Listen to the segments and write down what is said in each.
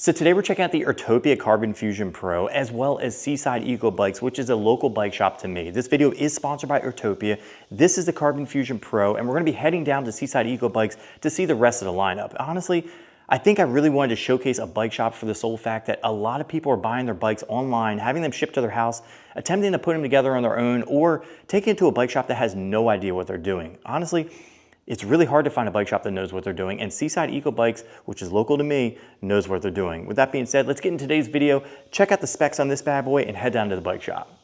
So today we're checking out the Urtopia Carbon Fusion Pro as well as Seaside Eco Bikes, which is a local bike shop to me. This video is sponsored by Urtopia. This is the Carbon Fusion Pro, and we're gonna be heading down to Seaside Eco Bikes to see the rest of the lineup. Honestly, I think I really wanted to showcase a bike shop for the sole fact that a lot of people are buying their bikes online, having them shipped to their house, attempting to put them together on their own, or taking it to a bike shop that has no idea what they're doing. Honestly, it's really hard to find a bike shop that knows what they're doing, and Seaside Eco Bikes, which is local to me, knows what they're doing. With that being said, let's get in today's video, check out the specs on this bad boy, and head down to the bike shop.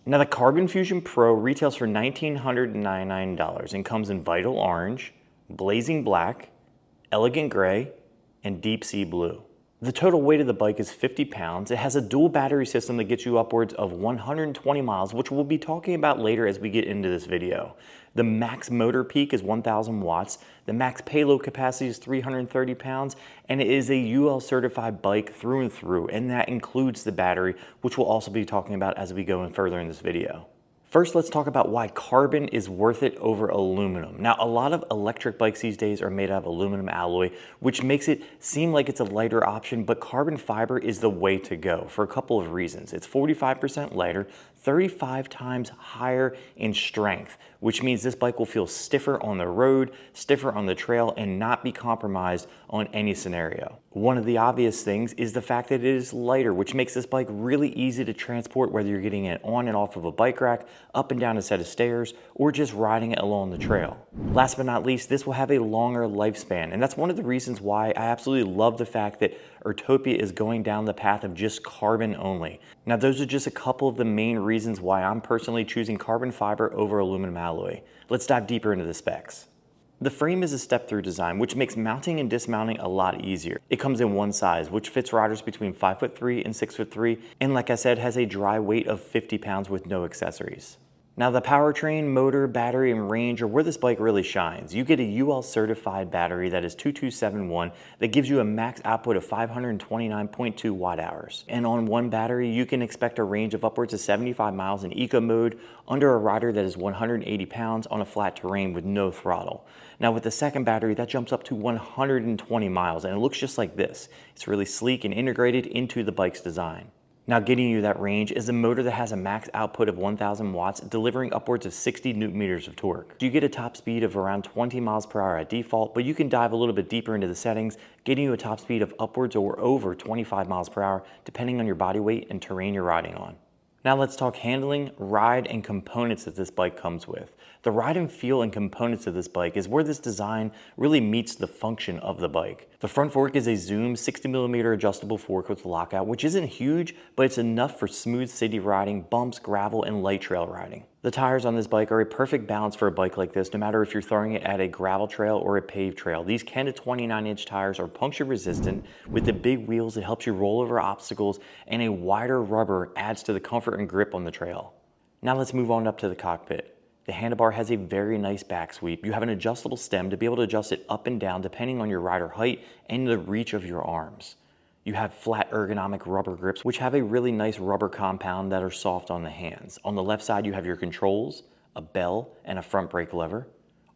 Now the Carbon Fusion Pro retails for $1,999 and comes in Vital Orange, Blazing Black, Elegant Gray, and Deep Sea Blue. The total weight of the bike is 50 pounds. It has a dual battery system that gets you upwards of 120 miles, which we'll be talking about later as we get into this video. The max motor peak is 1,000 watts. The max payload capacity is 330 pounds, and it is a UL certified bike through and through, and that includes the battery, which we'll also be talking about as we go in further in this video. First, let's talk about why carbon is worth it over aluminum. Now, a lot of electric bikes these days are made out of aluminum alloy, which makes it seem like it's a lighter option, but carbon fiber is the way to go for a couple of reasons. It's 45% lighter, 35 times higher in strength, which means this bike will feel stiffer on the road, stiffer on the trail, and not be compromised on any scenario. One of the obvious things is the fact that it is lighter, which makes this bike really easy to transport, whether you're getting it on and off of a bike rack, up and down a set of stairs, or just riding it along the trail. Last but not least, this will have a longer lifespan, and that's one of the reasons why I absolutely love the fact that Urtopia is going down the path of just carbon only. Now, those are just a couple of the main reasons why I'm personally choosing carbon fiber over aluminum alloy. Let's dive deeper into the specs. The frame is a step-through design, which makes mounting and dismounting a lot easier. It comes in one size, which fits riders between 5'3" and 6'3", and like I said, has a dry weight of 50 pounds with no accessories. Now the powertrain, motor, battery, and range are where this bike really shines. You get a UL certified battery that is 2271 that gives you a max output of 529.2 watt hours. And on one battery, you can expect a range of upwards of 75 miles in eco mode under a rider that is 180 pounds on a flat terrain with no throttle. Now with the second battery, that jumps up to 120 miles, and it looks just like this. It's really sleek and integrated into the bike's design. Now getting you that range is a motor that has a max output of 1,000 watts, delivering upwards of 60 newton meters of torque. You get a top speed of around 20 miles per hour at default, but you can dive a little bit deeper into the settings, getting you a top speed of upwards or over 25 miles per hour, depending on your body weight and terrain you're riding on. Now let's talk handling, ride, and components that this bike comes with. The ride and feel and components of this bike is where this design really meets the function of the bike. The front fork is a Zoom 60mm adjustable fork with lockout, which isn't huge, but it's enough for smooth city riding, bumps, gravel, and light trail riding. The tires on this bike are a perfect balance for a bike like this, no matter if you're throwing it at a gravel trail or a paved trail. These 10 to 29-inch tires are puncture resistant. With the big wheels, it helps you roll over obstacles, and a wider rubber adds to the comfort and grip on the trail. Now let's move on up to the cockpit. The handlebar has a very nice back sweep. You have an adjustable stem to be able to adjust it up and down depending on your rider height and the reach of your arms. You have flat ergonomic rubber grips, which have a really nice rubber compound that are soft on the hands. On the left side, you have your controls, a bell, and a front brake lever.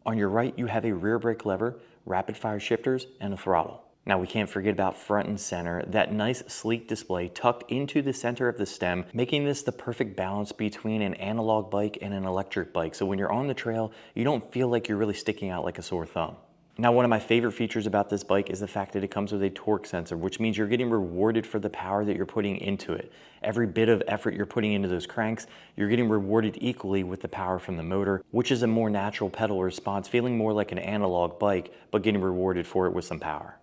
On your right, you have a rear brake lever, rapid fire shifters, and a throttle. Now we can't forget about front and center, that nice sleek display tucked into the center of the stem, making this the perfect balance between an analog bike and an electric bike. So when you're on the trail, you don't feel like you're really sticking out like a sore thumb. Now, one of my favorite features about this bike is the fact that it comes with a torque sensor, which means you're getting rewarded for the power that you're putting into it. Every bit of effort you're putting into those cranks, you're getting rewarded equally with the power from the motor, which is a more natural pedal response, feeling more like an analog bike, but getting rewarded for it with some power.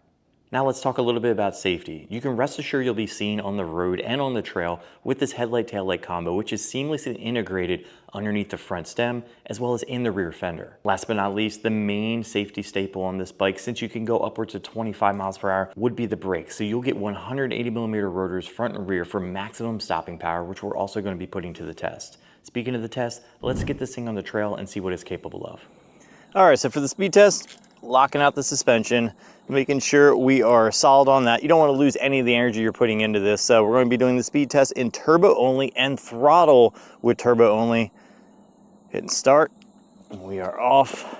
Now let's talk a little bit about safety. You can rest assured you'll be seen on the road and on the trail with this headlight-taillight combo, which is seamlessly integrated underneath the front stem as well as in the rear fender. Last but not least, the main safety staple on this bike, since you can go upwards of 25 miles per hour, would be the brakes. So you'll get 180mm rotors front and rear for maximum stopping power, which we're also going to be putting to the test. Speaking of the test, let's get this thing on the trail and see what it's capable of. All right, so for the speed test, locking out the suspension, making sure we are solid on that. You don't want to lose any of the energy you're putting into this. So we're going to be doing the speed test in turbo only and throttle with turbo only. Hitting start. We are off.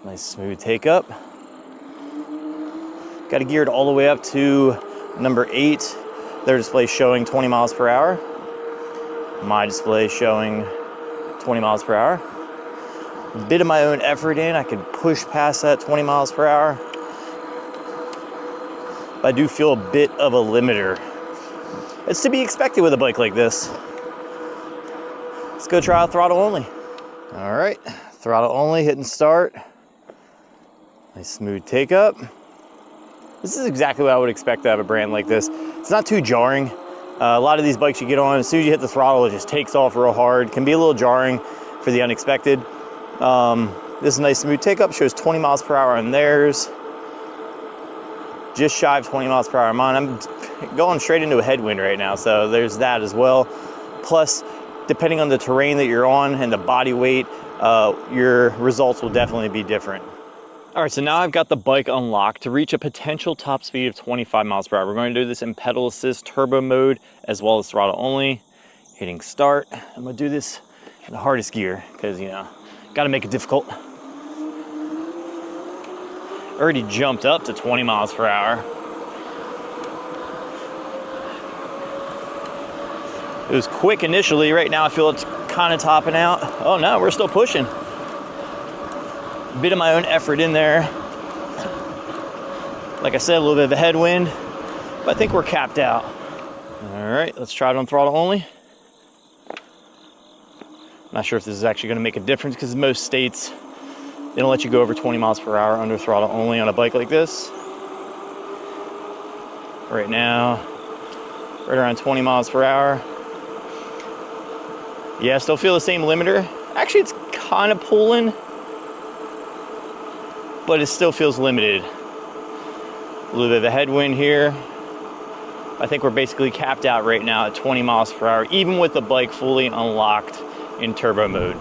Nice smooth take up. Got it geared all the way up to number 8. Their display showing 20 miles per hour. My display showing 20 miles per hour. A bit of my own effort in, I can push past that 20 miles per hour. But I do feel a bit of a limiter. It's to be expected with a bike like this. Let's go try out throttle only. All right, throttle only, hitting start. Nice smooth take up. This is exactly what I would expect out of a brand like this. It's not too jarring. A lot of these bikes you get on, as soon as you hit the throttle, it just takes off real hard. Can be a little jarring for the unexpected. This is a nice smooth take up, shows 20 miles per hour on theirs. Just shy of 20 miles per hour on mine. I'm going straight into a headwind right now, so there's that as well. Plus, depending on the terrain that you're on and the body weight, your results will definitely be different. All right, so now I've got the bike unlocked to reach a potential top speed of 25 miles per hour. We're going to do this in pedal assist turbo mode as well as throttle only. Hitting start. I'm gonna do this in the hardest gear because, you know, gotta make it difficult. Already jumped up to 20 miles per hour. It was quick initially. Right now I feel it's kind of topping out. Oh no, we're still pushing. A bit of my own effort in there. Like I said, a little bit of a headwind, but I think we're capped out. All right, let's try it on throttle only. Not sure if this is actually gonna make a difference because most states, they don't let you go over 20 miles per hour under throttle only on a bike like this. Right now, right around 20 miles per hour. Yeah, still feel the same limiter. Actually, it's kind of pulling, but it still feels limited. A little bit of a headwind here. I think we're basically capped out right now at 20 miles per hour, even with the bike fully unlocked in turbo mode.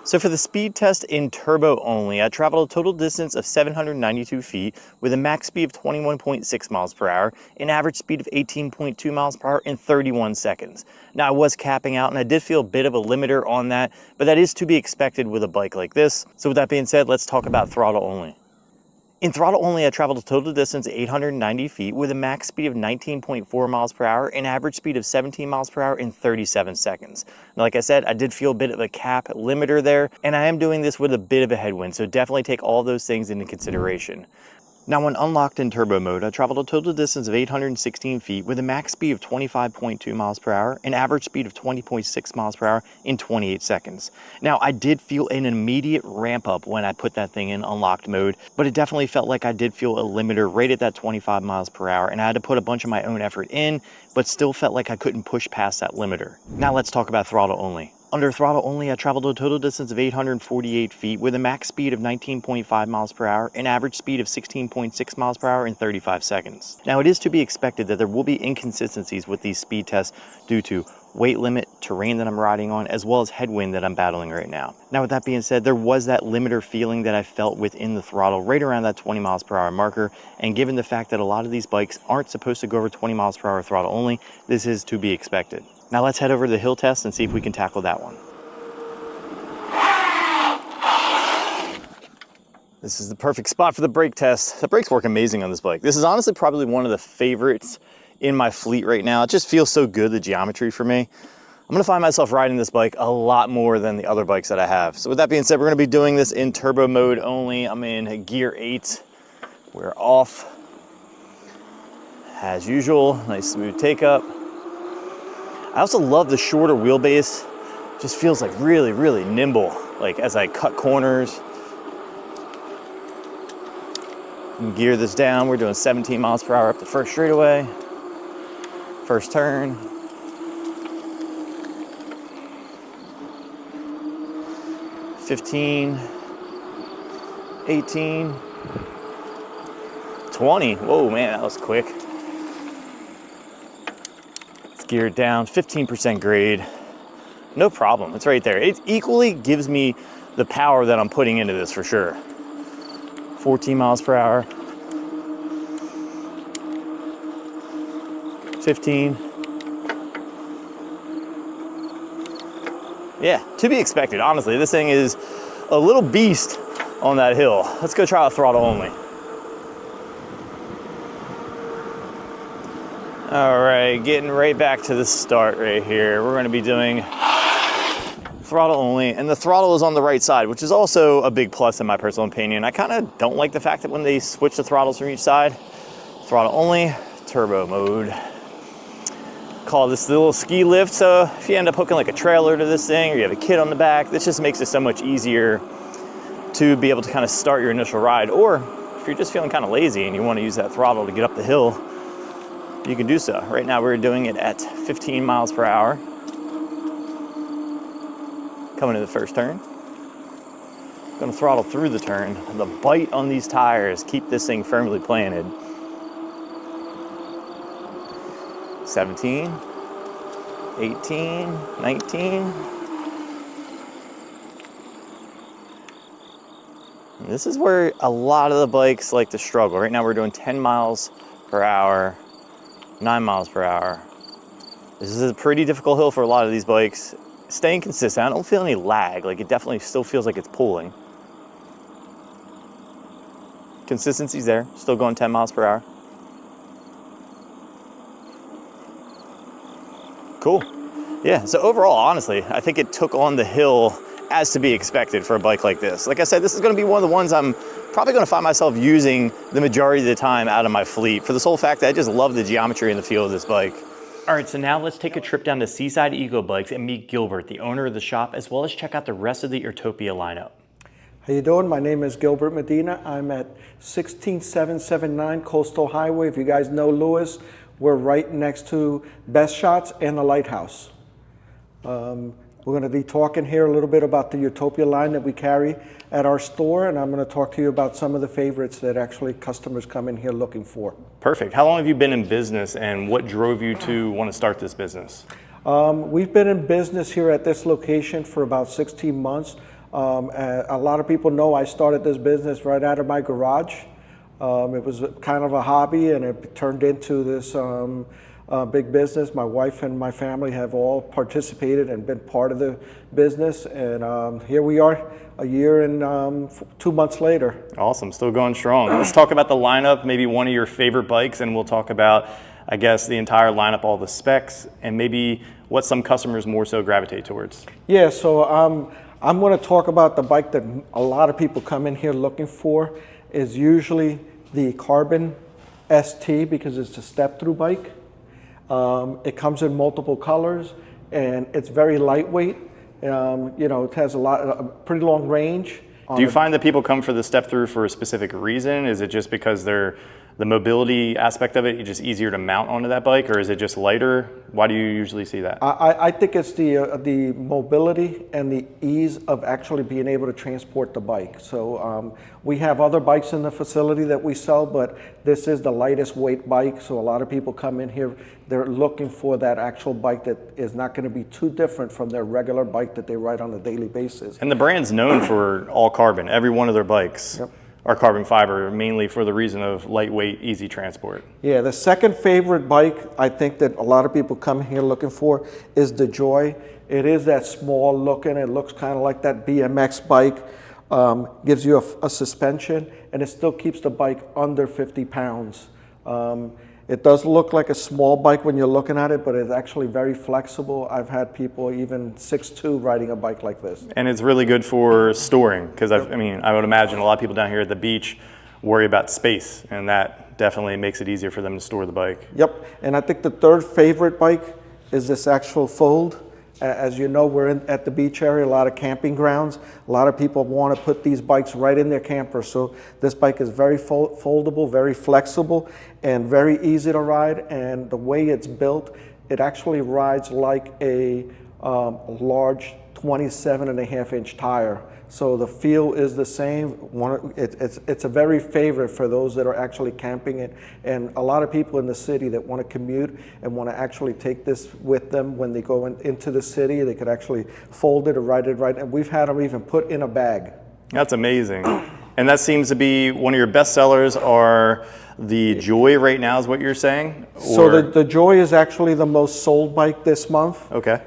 So for the speed test in turbo only, I traveled a total distance of 792 feet with a max speed of 21.6 miles per hour, an average speed of 18.2 miles per hour in 31 seconds. Now I was capping out and I did feel a bit of a limiter on that, but that is to be expected with a bike like this. So with that being said, let's talk about throttle only. In throttle only, I traveled a total distance of 890 feet with a max speed of 19.4 miles per hour, an average speed of 17 miles per hour in 37 seconds. Now, like I said, I did feel a bit of a cap limiter there, and I am doing this with a bit of a headwind, so definitely take all those things into consideration. Now, when unlocked in turbo mode, I traveled a total distance of 816 feet with a max speed of 25.2 miles per hour, an average speed of 20.6 miles per hour in 28 seconds. Now, I did feel an immediate ramp up when I put that thing in unlocked mode, but it definitely felt like I did feel a limiter right at that 25 miles per hour, and I had to put a bunch of my own effort in, but still felt like I couldn't push past that limiter. Now let's talk about throttle only. Under throttle only, I traveled a total distance of 848 feet with a max speed of 19.5 miles per hour, an average speed of 16.6 miles per hour in 35 seconds. Now, it is to be expected that there will be inconsistencies with these speed tests due to weight limit, terrain that I'm riding on, as well as headwind that I'm battling right now. Now, with that being said, there was that limiter feeling that I felt within the throttle right around that 20 miles per hour marker, and given the fact that a lot of these bikes aren't supposed to go over 20 miles per hour throttle only, this is to be expected. Now let's head over to the hill test and see if we can tackle that one. This is the perfect spot for the brake test. The brakes work amazing on this bike. This is honestly probably one of the favorites in my fleet right now. It just feels so good, the geometry for me. I'm gonna find myself riding this bike a lot more than the other bikes that I have. So with that being said, we're gonna be doing this in turbo mode only. I'm in gear 8. We're off. As usual, nice smooth take up. I also love the shorter wheelbase. Just feels like really, really nimble, like as I cut corners. And gear this down. We're doing 17 miles per hour up the first straightaway. First turn. $15, $18, $20. Whoa, man, that was quick. Geared down, 15% grade, no problem, it's right there. It equally gives me the power that I'm putting into this for sure. 14 miles per hour, 15. Yeah, to be expected, honestly. This thing is a little beast on that hill. Let's go try a throttle only. All right, getting right back to the start right here. We're gonna be doing throttle only, and the throttle is on the right side, which is also a big plus in my personal opinion. I kind of don't like the fact that when they switch the throttles from each side, throttle only, turbo mode. Call this the little ski lift, so if you end up hooking like a trailer to this thing or you have a kid on the back, this just makes it so much easier to be able to kind of start your initial ride. Or if you're just feeling kind of lazy and you want to use that throttle to get up the hill, you can do so. Right now we're doing it at 15 miles per hour. Coming to the first turn. Gonna throttle through the turn. The bite on these tires keep this thing firmly planted. 17, 18, 19. And this is where a lot of the bikes like to struggle. Right now we're doing 10 miles per hour, 9 miles per hour. This is a pretty difficult hill for a lot of these bikes. Staying consistent, I don't feel any lag. Like, it definitely still feels like it's pulling. Consistency's there, still going 10 miles per hour. Cool. Yeah, so overall, honestly, I think it took on the hill as to be expected for a bike like this. Like I said, this is gonna be one of the ones I'm probably gonna find myself using the majority of the time out of my fleet, for the sole fact that I just love the geometry and the feel of this bike. All right, so now let's take a trip down to Seaside Eco Bikes and meet Gilbert, the owner of the shop, as well as check out the rest of the Urtopia lineup. How you doing? My name is Gilbert Medina. I'm at 16779 Coastal Highway. If you guys know Lewis, we're right next to Best Shots and the Lighthouse. We're going to be talking here a little bit about the Urtopia line that we carry at our store, and I'm going to talk to you about some of the favorites that actually customers come in here looking for. Perfect. How long have you been in business, and what drove you to want to start this business? We've been in business here at this location for about 16 months. A lot of people know I started this business right out of my garage. It was kind of a hobby, and it turned into this big business. My wife and my family have all participated and been part of the business, and here we are a year and 2 months later. Awesome, still going strong. Let's talk about the lineup, maybe one of your favorite bikes, and we'll talk about, I guess, the entire lineup, all the specs, and maybe what some customers more so gravitate towards. Yeah, so I'm going to talk about the bike that a lot of people come in here looking for. Is usually the Carbon ST, because it's a step-through bike. It comes in multiple colors, and it's very lightweight. You know, it has a pretty long range. Do you find that people come for the step-through for a specific reason? Is it just because the mobility aspect of it is just easier to mount onto that bike, or is it just lighter? Why do you usually see that? I think it's the mobility and the ease of actually being able to transport the bike. So we have other bikes in the facility that we sell, but this is the lightest weight bike. So a lot of people come in here, they're looking for that actual bike that is not going to be too different from their regular bike that they ride on a daily basis. And the brand's known for all carbon. Every one of their bikes. Yep. Are carbon fiber, mainly for the reason of lightweight, easy transport. Yeah, the second favorite bike I think that a lot of people come here looking for is the Joy. It is that small looking, it looks kind of like that BMX bike, gives you a suspension, and it still keeps the bike under 50 pounds. It does look like a small bike when you're looking at it, but it's actually very flexible. I've had people even 6'2" riding a bike like this. And it's really good for storing, because I would imagine a lot of people down here at the beach worry about space, and that definitely makes it easier for them to store the bike. Yep, and I think the third favorite bike is this actual Fold. As you know, we're at the beach area, a lot of camping grounds. A lot of people want to put these bikes right in their camper. So this bike is very foldable, very flexible, and very easy to ride. And the way it's built, it actually rides like a large 27.5-inch tire. So the feel is the same. It's a very favorite for those that are actually camping it, and a lot of people in the city that want to commute and want to actually take this with them when they go into the city. They could actually fold it or ride it right, and we've had them even put in a bag. That's amazing. And that seems to be one of your best sellers. Are the Joy right now is what you're saying? Or? So the Joy is actually the most sold bike this month. Okay.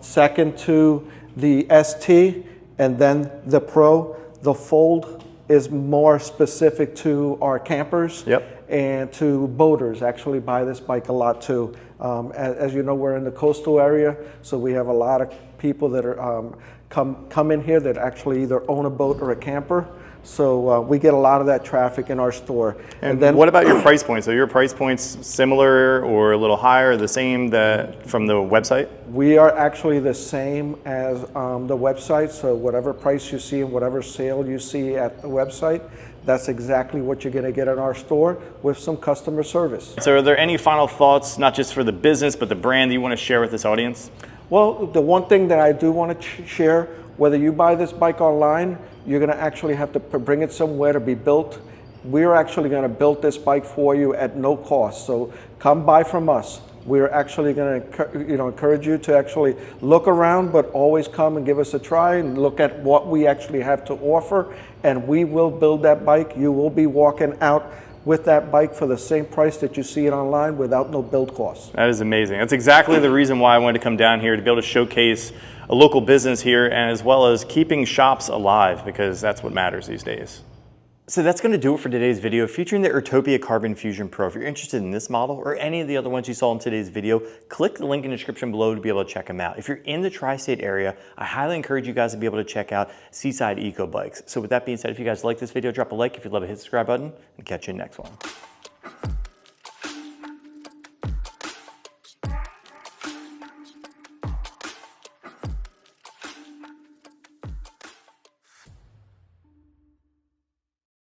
Second to the ST, and then the Pro. The Fold is more specific to our campers. Yep. and to boaters actually buy this bike a lot too. As you know, we're in the coastal area, so we have a lot of people that are come in here that actually either own a boat or a camper. So we get a lot of that traffic in our store. And then what about your price points? Are your price points similar or a little higher, the same that from the website? We are actually the same as the website. So whatever price you see and whatever sale you see at the website, that's exactly what you're going to get in our store with some customer service. So are there any final thoughts, not just for the business, but the brand that you want to share with this audience? Well, the one thing that I do want to share, whether you buy this bike online, you're going to actually have to bring it somewhere to be built. We're actually going to build this bike for you at no cost. So come buy from us. We're actually going to encourage you to actually look around, but always come and give us a try and look at what we actually have to offer, and we will build that bike. You will be walking out with that bike for the same price that you see it online without no build costs. That is amazing. That's exactly the reason why I wanted to come down here, to be able to showcase a local business here, and as well as keeping shops alive, because that's what matters these days. So that's going to do it for today's video featuring the Urtopia Carbon Fusion Pro. If you're interested in this model or any of the other ones you saw in today's video, click the link in the description below to be able to check them out. If you're in the tri-state area, I highly encourage you guys to be able to check out Seaside Eco Bikes. So with that being said, if you guys like this video, drop a like. If you'd love to hit the subscribe button, and catch you in the next one.